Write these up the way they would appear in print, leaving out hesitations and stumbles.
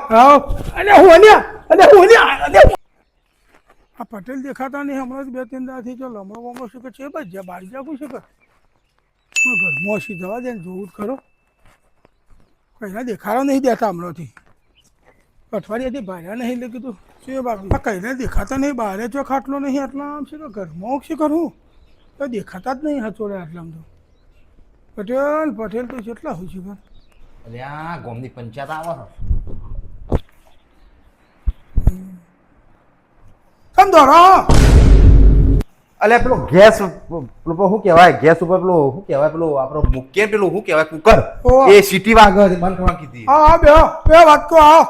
હા અરે હું અરે આ પટેલ દેખાતા નહીં હમણાં જ બે ત્રણ દાથી ચાલો હમણાં કોમો શું કે છે બસ જ્યાં બહાર જાગું છે કે ઘરમાં ઓછી જવા દે ને જોવું જ ખરો કઈના દેખાડો નહીં દેતા હમણાંથી અઠવાડિયાથી ભાર્યા નહીં એટલે કીધું શું બાબુ આ કઈને દેખાતા નહીં બહાર જો ખાટલો નહીં આટલા આમ છે કે ઘરમાં શું કરું તો દેખાતા જ નહીં હચોડે આટલામ તો પટેલ પટેલ તો કેટલા હોય છે ઘર એટલે આ ગોમની પંચાયત આવે કેમ દોરો અલે પેલો ગેસ પેલો શું કહેવાય ગેસ ઉપર પેલો શું કહેવાય પેલો આપણો મુખ્ય પેલું શું કહેવાય કુકર એ સીટી વાગે બંધ કરવા કીધી હા બે વાત કો આવો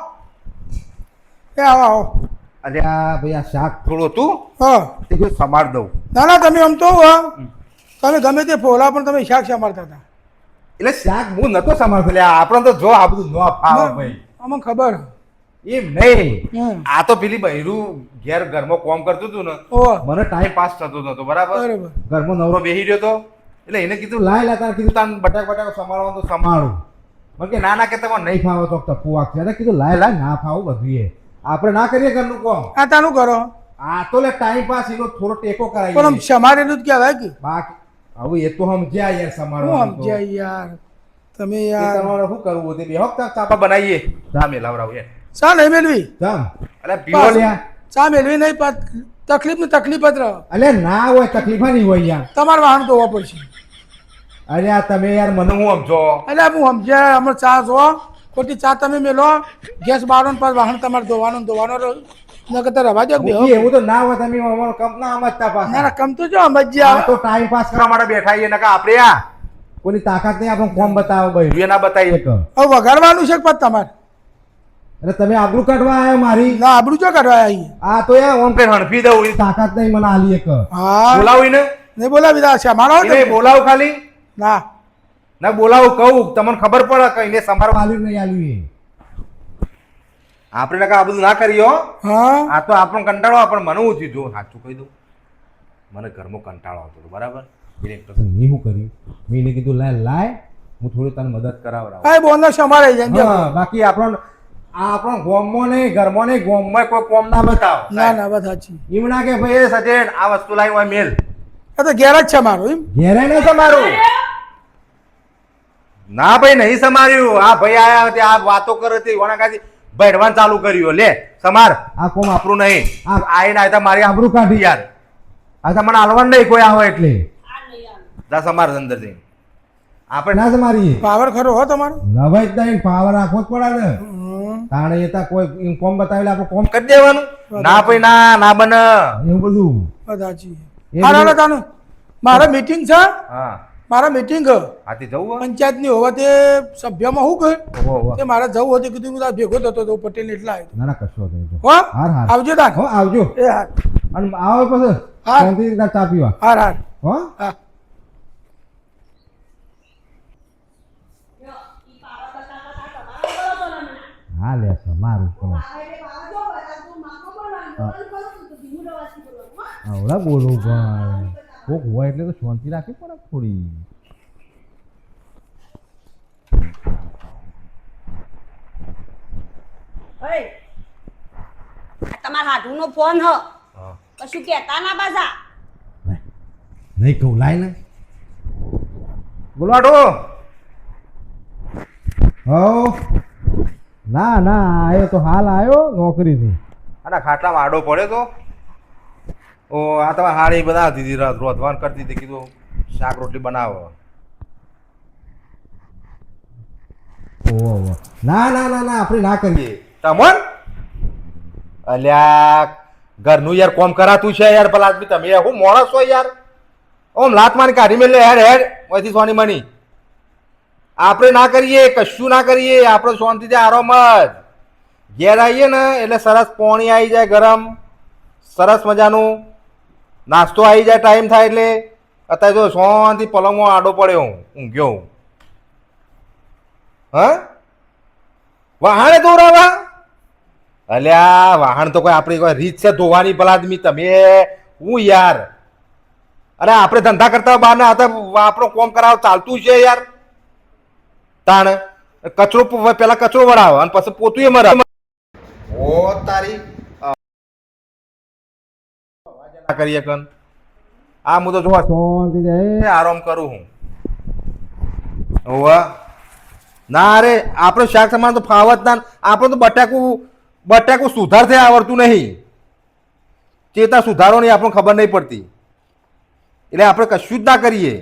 એ આવો આવો અરે આ ભાઈ આ શાક થોડું હતું હા તે કોઈ સમાર દઉં ના ના તમે આમ તો તમે ગમે તે ફોલા પણ તમે શાક સમારતા હતા એટલે શાક હું નતો સમારતો એટલે આપણે તો જો આ બધું ન ફાવે ભાઈ અમને ખબર એમ નહીં આ તો પેલી બહેરું ઘેર ઘરમાં કોમ કરતું હતું ને મને ટાઈમ પાસ થતો નતો બરાબર ઘરમાં નવરો બેસી રહ્યો તો એટલે એને કીધું લાય તાર કીધું તાર બટાક સમારવાનું તો સમારું મને કે ના કે તમારે નહીં ફાવો તો ટપુ વાગશે કીધું લાય ના ફાવું બધું એ આપણે ના કરીએ ઘરનું કોમ આ તાનું કરો આ તો લે ટાઈમ પાસ એનો થોડો ટેકો કરાય પણ સમારેલું જ કહેવાય કે બાકી હવે એ તો સમજ્યા યાર સમારવાનું સમજ્યા યાર તમે યાર તમારે શું કરવું તે બે હપ્તા ચાપા બનાવીએ ચા મેલાવરાવ યાર ચા નહીં મેળવી ચમ અરે પીવો લ્યા ચા મેળવી નહીં તકલીફ ને તકલીફ જ રહો અલે ના હોય તકલીફ નહીં હોય યાર તમારે વાહન ધોવા પડશે અરે આ તમે યાર મને હું સમજો એટલે હું સમજ્યા હમણાં ચા જો ખોટી ચા તમે મેલો ગેસ બારો ને પાછ વાહન તમારે ધોવાનો નકર રવા દો એવું તો ના હોય તમે અમારો કંપ ના સમજતા પાછા ના કમ તો જો સમજ્યા તો ટાઈમ પાસ કરવા માટે બેઠા છીએ નકા આપણે આ કોની તાકાત નહીં આપણે કોમ બતાવો ભાઈ ના બતાવીએ કે હવે વગાડવાનું છે પદ તમારે એટલે તમે આબરૂ કાઢવા આવ્યા મારી ના આબરૂ જો કાઢવા આવી આ તો યાર ઓમ કઈ હણફી દઉં એ તાકાત નહીં મને આલી એક હા બોલાવી ને નહીં બોલાવી દા છે મારો બોલાવ ખાલી ના ના બોલાવું કહું તમને ખબર પડે કે એને સંભાળવા આલ્યું નહીં આલ્યું આપણે નકા આ બધું ના કરીયો હા આ તો આપણો કંટાળો પણ મને હું થયું જો સાચું કહી દઉં મને ઘરમાં કંટાળો આવતો હતો બરાબર મેં શું કર્યું મેં એને કીધું લાય હું થોડી તને મદદ કરાવડાવ હા બોનસ સમારે જાય બાકી આપણો આપણો ગોમમાં નહીં ઘરમાં નહીં ગોમમાં કોઈ કોમ ના બતાવ ના ના વાત સાચી એમ ના કે ભાઈ સજેન આ વસ્તુ લાવી હોય મેલ આ તો ઘેર જ છે મારું એમ ઘેરે નહીં સમારું ના ભાઈ નહીં સમાર્યું આ ભાઈ આયા તે આ વાતો કરે તે વણાકાથી બેઠવાન ચાલુ કર્યું લે સમાર આ કોમ આપણું નહીં આ આઈને આયતા મારી આબરૂ કાઢી યાર આ તો મને હાલવાનું નહીં કોઈ આવે એટલે જા સમાર અંદર જઈને આપણે ના સમારીએ પાવર ખરો હો તમારો નવાઈ જ નહીં પાવર રાખવો જ પડે ને તાણે એતા કોઈ કોમ બતાવેલા આપણે કોમ કરી દેવાનું ના ભાઈ ના બને એવું બધું સાચી હાલો તાનું મારે મીટિંગ છે હા મારા મીટિંગ આથી જવું પંચાયતની હોવા તે સભ્યમાં શું કહે તે મારે જવું હતું કીધું હું ભેગો થતો હતો પટેલ એટલા આવ્યો ના કશો હો આવજો તાર હો આવજો એ હાર અને આવો પછી શાંતિ રીતે ચા પીવા હાર હાર હો હા હા લે મારું આવડા બોલો ભાઈ કોક હોય એટલે તો શાંતિ રાખવી પડે થોડી તમારા હાથનો ફોન હ કશું કેતા ના પાછા નહીં કહું લાય ને બોલો આટો હો ના આવ્યો તો હાલ આવ્યો નોકરીથી આના ખાટલામાં આડો પડ્યો તો ઓ આ તમે હાડી બનાવતી હતી રોધવાન કરતી હતી કીધું શાક રોટલી બનાવો ઓહો ના આપણે ના કરીએ તમન અલ્યા ઘરનું યાર કોમ કરાતું છે યાર પેલા આદમી તમે હું મોણસ છો યાર ઓમ લાત મારી કાઢી મેલે હેડ ઓયથી સોની મની આપણે ના કરીએ કશું ના કરીએ આપણે શાંતિથી આરામ જ ઘેર આવીએ ને એટલે સરસ પાણી આવી જાય ગરમ સરસ મજાનું નાસ્તો આવી જાય ટાઈમ થાય એટલે અત્યારે જો શાંતિ પલંગમાં આડો પડ્યો ઊંઘ્યો હા વાહણે દોરાવા અલ્યા વાહન તો કોઈ આપણી કોઈ રીત છે ધોવાની ભલા આદમી તમે હું યાર અરે આપણે ધંધા કરતા બહાર ના હતા આપણો કોમ કરાવ ચાલતું છે યાર તાણ કચરો પેલા કચરો વળાવે અને પછી પોતું એ મરે ઓ તારી ના કરીએ કન આ હું તો જોવા શાંતિથી આરામ કરું હું હોવા ના અરે આપણે શાક સમાન તો ફાવત ના આપણે તો બટાકું સુધારતે આવડતું નહીં ચેતા સુધારો નહીં આપણને ખબર નહીં પડતી એટલે આપણે કશું જ ના કરીએ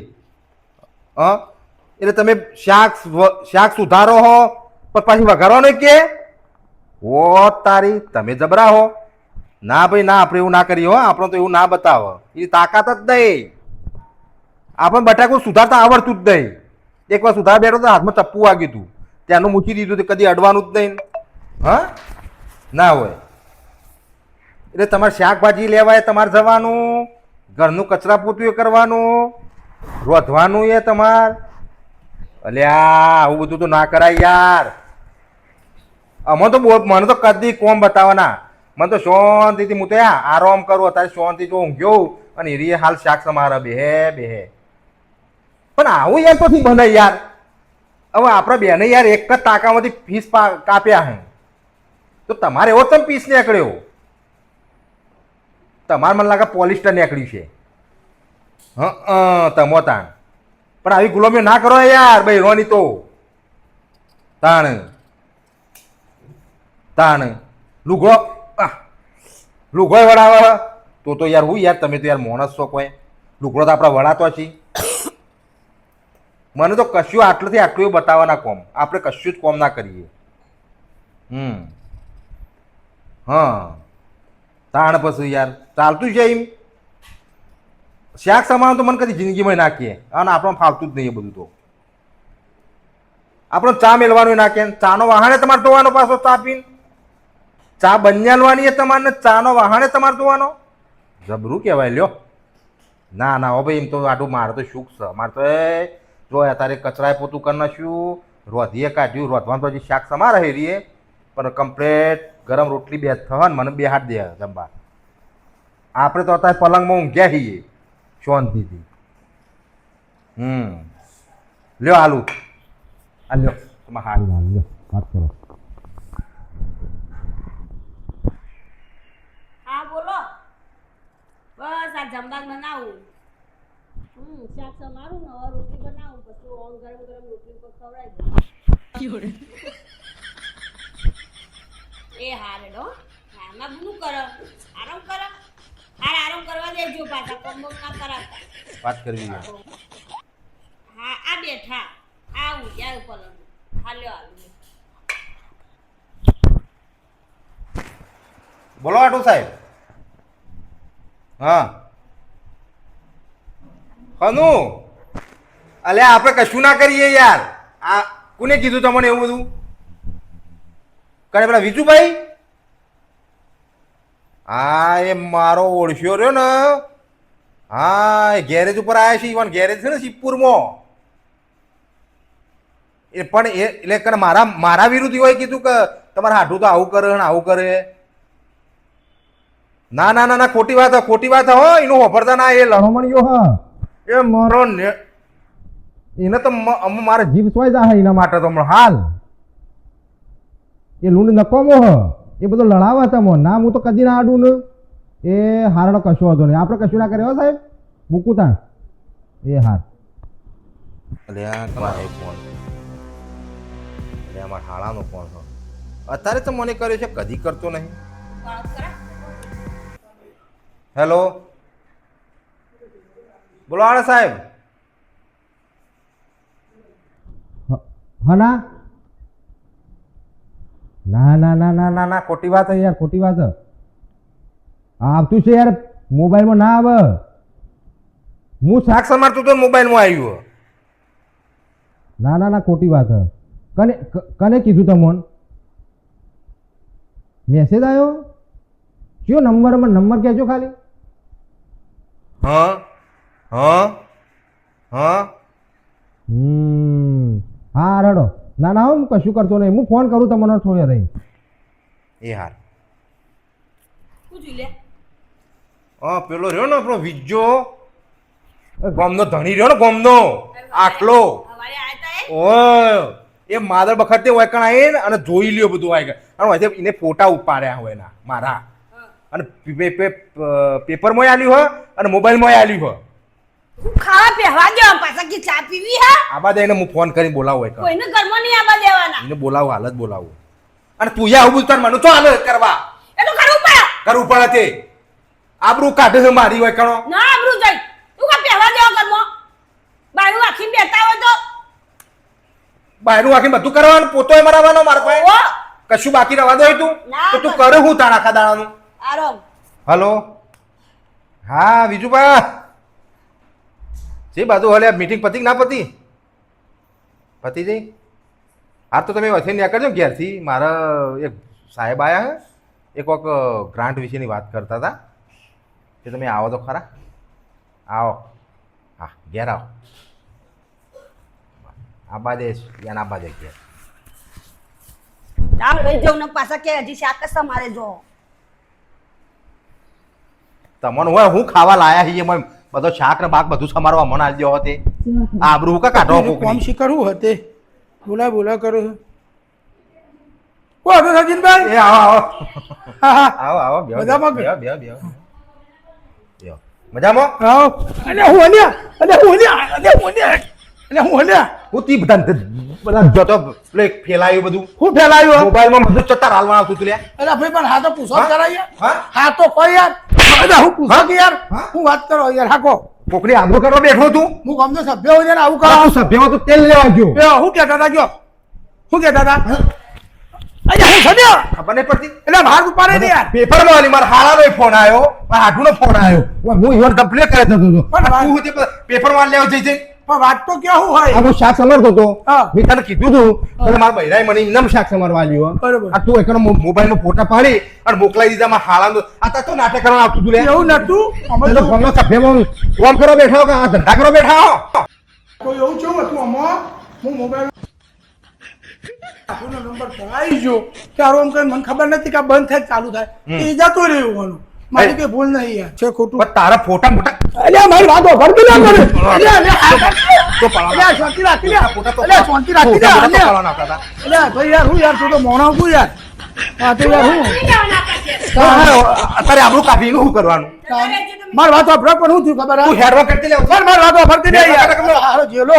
એટલે તમે શાક સુધારો હો પણ પાછી વઘારવાનો કે ઓ તારી તમે જબરા હો ના ભાઈ ના આપણે એવું ના કરીએ હો આપણે તો એવું ના બતાવો એ તાકાત જ નહીં આપણને બટાકું સુધારતા આવડતું જ નહીં એકવાર સુધાર બેઠો તો હાથમાં ચપ્પુ વાગ્યું હતું ત્યાંનું મૂકી દીધું કદી અડવાનું જ નહીં હા ના હોય એટલે તમારે શાકભાજી લેવાય તમારે જવાનું ઘરનું કચરા પોતું કરવાનું રોધવાનું એ તમારે અલ્યા આવું બધું તો ના કરાય યાર અમે તો મને તો કદી કોમ બતાવવાના મને તો શાંતિથી હું તો આરામ કરું અત્યારે શાંતિ જો ઊંઘ્યો અને એરી હાલ શાક સમારે બેહે પણ આવું યાર તો બને યાર હવે આપણા બેને યાર એક જ ટાંકામાંથી પીસ કાપ્યા હે તો તમારે એવો તમે પીસ નીકળ્યો તમારે મને લાગે પોલિસ્ટર નીકળ્યું છે તમો તાણ પણ આવી ગુલામીઓ ના કરો યાર ભાઈ રોની તો તાણ લુગડો વડાવે તો યાર હું યાર તમે તો યાર માણસ છો કોઈ લુગડો તો આપણા વડાતો છીએ મને તો કશું આટલુંથી આટલું બતાવવાના કોમ આપણે કશું જ કોમ ના કરીએ હા તાણ પછી યાર ચાલતું છે એમ શાક સમાન તો મને કદી જિંદગીમાં નાખીએ અને આપણને ફાવતું જ નહીં એ બધું તો આપણે ચા મેળવાનું નાખીએ ચાનો વાહણે તમારે ધોવાનો પાછો ચા પીને ચા બંજાલવાની એ તમારે ચાનો વાહણે તમારે ધોવાનો જબરું કહેવાય લ્યો ના ના હો ભાઈ એમ તો આટલું મારે તો સુખ છે મારે તો જો અત્યારે કચરાએ પોતું કરી નાખ્યું રોધીએ કાઢ્યું રોધવાનું તો હજી શાક સમારે હેરીએ પણ કમ્પ્લેટ ગરમ રોટલી બે થવા ને મને બે હાથ દે જમવા આપણે તો અત્યારે પલંગમાં ઊંઘ્યા છીએ શાંતિથી લ્યો આલુ આ લ્યો તમે હાલ લ્યો વાત કરો હા બોલો બસ આ જમવા બનાવું શાક સમારું ને હવે રોટલી બનાવું પછી ઓન ગરમ ગરમ રોટલી પર ખવડાવી દઉં એ હારે ડો આમાં બધું કરો આરામ કરો આરામ કરવા દેજો પાછા કોમ ના કરાતા વાત કરવી હા આ બેઠા આવું યાર પલંગ હાલ્યો આવું બોલો આટુ સાહેબ હા હનુ અલ્યા આપણે કશું ના કરીએ યાર આ કોને કીધું તમને એવું બધું કરે પેલા વિજુભાઈ હા એ મારો ઓળખ્યો રહ્યો ને હા એ ગેરેજ ઉપર આવ્યા છે ઈવન ગેરેજ છે ને શિવપુરમાં એ પણ એ એટલે મારા વિરુદ્ધ એવાય કીધું કે તમારે હાડું તો આવું કરે ને આવું કરે ના ના ના ના ખોટી વાત હો એનું વાપરતા ના એ લણમણીયો હા એ મારો ને એને તો મારે જીવ સોય જા એના માટે તો હમણાં હાલ એ લૂંડ નકોમો હ એ બધો લડાવે તમો ના હું તો કદી ના આડું ને એ હારનો કશો હતો નહીં આપણે કશું ના કર્યો સાહેબ મૂકું તાણ એ હાર અલ્યા તમારો ફોન અલ્યા મારા હાળાનો ફોન હતો અત્યારે તો મને કર્યો છે કદી કરતો નહીં હેલો બોલો આળા સાહેબ હા ના ના ના ના ના ના ના ખોટી વાત યાર ખોટી વાત આવતું છે યાર મોબાઈલમાં ના આવે હું શાક સમારતો તો મોબાઈલમાં આવ્યું ના ના ના ખોટી વાત કને કને કીધું તમને મેસેજ આવ્યો કયો નંબર કહેજો ખાલી હા હા હા હા રડો ના ના હું કશું કરતો નહીં હું ફોન કરું તમને થોડી રહી એ હાર શું જોઈ લે હા પેલો રહ્યો ને આપણો વિજ્જો ગોમનો ધણી રહ્યો ને ગોમનો આટલો હવારે આયા તા એ ઓય એ માદર બખતે હોય કણ આવીને અને જોઈ લ્યો બધું આવી ગયા અને એને ફોટા ઉપાડ્યા હોય એના મારા અને પેપરમાં આલ્યું હોય અને મોબાઈલમાં આલ્યું હોય. ખાવા પહેવા દેવા પાછા કે ચા પીવી હા આબા દે એને હું ફોન કરીને બોલાવું હોય કણ કોઈને ઘરમાં નહીં આવવા દેવાના. એને બોલાવું હાલ જ બોલાવું અને તું યા આવું બોલતા મને તો હાલ કરવા એ તો કરવું પડે. કરવું પડે તે આબરૂ કાઢે છે મારી હોય કણો ના આબરૂ જાય તું કા પહેવા દેવા ઘરમાં બાયણું આખી બેઠા હોય તો બહારનું આખી બધું કરવાનું પોતોય મરાવવાનો મારા પાસે ઓહો કશું બાકી રહેવા દે તું ના, તો તું બસ. કરે હું તારા આખા દાડાનું. આરામ હલો હા વિજુભા જે બાજુ હલે મીટિંગ પતી કે ના પતી પતી જઈ હા તો તમે વચ્ચે નીકળજો ઘેરથી મારા એક સાહેબ આવ્યા હે એક વખત ગ્રાન્ટ વિશેની વાત કરતા હતા કે તમે આવો તો ખરા આવો હા ઘેર આવો આબા દેશ યાન આબા દે ઘેર ચાલ લઈ જાઉં ને પાછા કે હજી શાક જ તમારે જો તમને હોય હું ખાવા લાયા છીએ મને બધો શાક ને બાક બધું સમારવા મને આલી દો તે આબરૂ કા કાઢો કોમ કોકની શીખરવું હતે બોલા કરો છો કો હતો સચિનભાઈ એ આવો આવો હા હા આવો આવો બેહો મજામાં કે? બેહો બેહો બેહો બેહો મજામાં આવો હું હું તી બધા જોતો પેલે ફેલાયું બધું હું ફેલાયું મોબાઈલમાં બધું ચત્તા હાલવાના હતું તું લે અરે ભાઈ પણ હા તો પૂછો હા? કરાય હા? હા તો કોઈ યાર અરે હું પૂછો કે યાર હા? હું વાત કરો યાર હાકો કોકની આબરૂ કરવા બેઠો તું હું ગામનો સભ્ય હોય ને આવું તું કરો સભ્યમાં તું તેલ લેવા ગયો હું કહેતા હતા ગયો હું કહેતા હતા અરે હું સભ્ય ખબર નહીં પડતી એટલે બહાર ઉપાડે ને યાર પેપરમાં આલી મારા હાલાનો ફોન આવ્યો મારા હાડુનો ફોન આવ્યો હું ઈવન કમ્પ્લેટ કરે થતો હતો પણ તું તે પેપરમાં લેવા જઈ જઈ પણ વાત તો કેવું હોય હું શાક સમારતો હતો હા. મેં તને કીધું હતું એટલે મારા બૈરાએ મને ઇનામ શાક સમારવા આલ્યું બરોબર. આ તું એકનો મોબાઈલમાં ફોટા પાડી અને મોકલાઈ દીધા મારા હાલાનો આ તો નાટક કરવા આવતું તું લે એવું નતું અમે તો તો ફોનનો સભ્યમાં ફોન કરવા બેઠા હો કે આ ધંધા કરવા બેઠા હો કોઈ એવું કેવું હતું આમાં હું મોબાઈલ આપણો નંબર કરાવી જો તારો આમ કઈ મને ખબર નથી કે આ બંધ થાય કે ચાલુ થાય એ જતો રહ્યો હોવાનું મારી કઈ ભૂલ નહીં યાર છે ખોટું પણ તારા ફોટા મોટા અલ્યા મારી વાતો ભરતી ના કરે તો પાડવાના. અલ્યા શાંતિ રાખી લે ફોટા તો અલ્યા શાંતિ રાખી લે ફોટા તો અલ્યા પાડવાના હતા. અલ્યા ભાઈ યાર હું યાર તું તો મોણો છું યાર હા તો યાર હું નહીં જવાના પાછે અત્યારે આબરૂ કાઢીને શું કરવાનું મારી વાતો ભર પણ હું થયું ખબર તું હેડવા કરતી લે મારી વાતો ભરતી નહીં યાર હારો જેલો